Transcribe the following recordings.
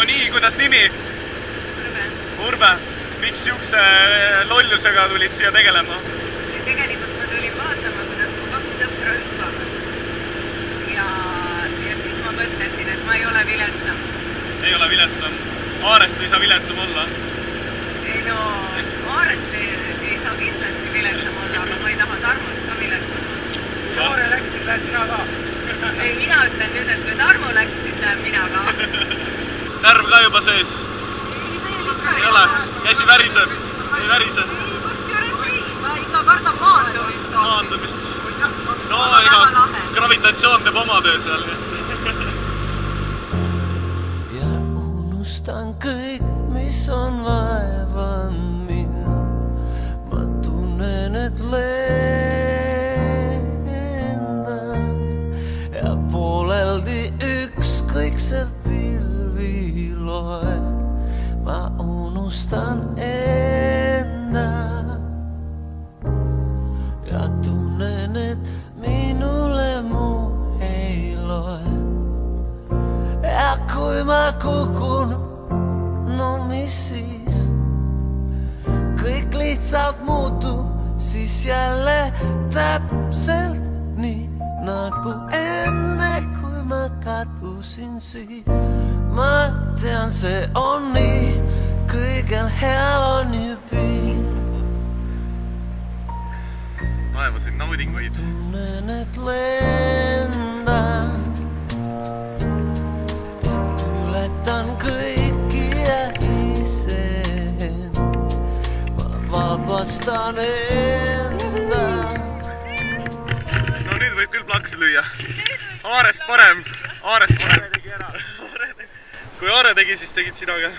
nii, kuidas nimi? Urve. Miks siukse lollusega tulid siia tegelema? Tegelikult ma tulin vaatama, kuidas mu 2 sõpra hüppavad. Ja siis ma mõtlesin, et ma ei ole viletsam. Ei ole viletsam. Aarest ei saa viletsam olla. Ei no, Aarest ei saa kindlasti viletsam olla, aga ma ei taha Tarmost ka viletsam olla. Kui Aare läks, siis lähed sina ka. Ei, mina ütlen nüüd, et kui Tarmo läks, siis lähen mina ka. Närv ka juba sees. Ei ole. Käsi väriseb. Ei värise. Kusjuures ei, ma ikka kardan maandumist. Maandumist. No, ega gravitatsioon teeb oma töö seal. Ja unustan kõik, mis on vaevanud mind. Ma tunnen, et lendan ja pooleldi ükskõikselt pilvi loen. Ma unustan enda ja tunnen, et minule muu ei loe. Ja kui ma kukun, no mis siis? Kõik lihtsalt muutub, siis jälle täpselt nii nagu enne, kui ma kadusin siit. Ma tean, see on nii, kõigel heal on ju piir. Vaevasid naudinguid. Tunnen, et lendan, et ületan kõiki ja isen. Ma vabastan enda. No nüüd võib küll plaks lüüa. Aarest parem. Aarest parem. Kui Aare tegi, siis tegid sina ka.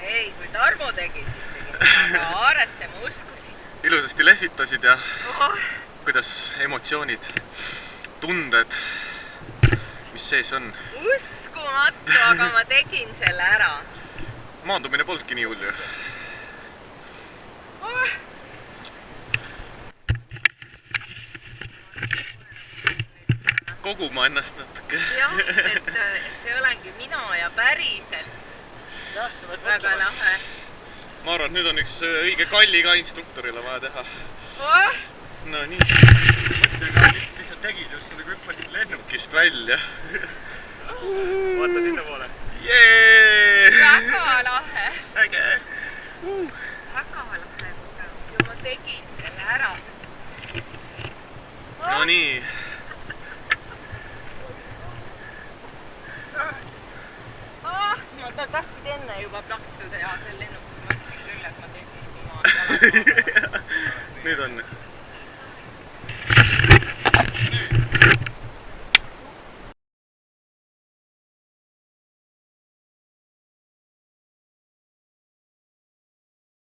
Ei, kui Tarmo tegi, siis tegi mina ka. Aaresse ma uskusin. Ilusasti lehvitasid ja kuidas emotsioonid, tunded, mis sees on? Uskumatu, aga ma tegin selle ära. Maandumine polnudki nii hull ju. Koguma ennast natuke. Jah, et see olengi mina ja päriselt. Väga lahe. Ma arvan, et nüüd on üks õige kalli ka instruktorile vaja teha. No nii. Mõtle ka, mis sa tegid, just sa hüppasid lennukist välja. Vaata sinna poole. Jee! Väga lahe. Äge! Väga lahe. Ma tegin selle ära. No nii. Ta tahtsid enne juba plaksuda ja seal lennukus mõtlesin küll, et ma teen siis, kui ma jalad. Nüüd on.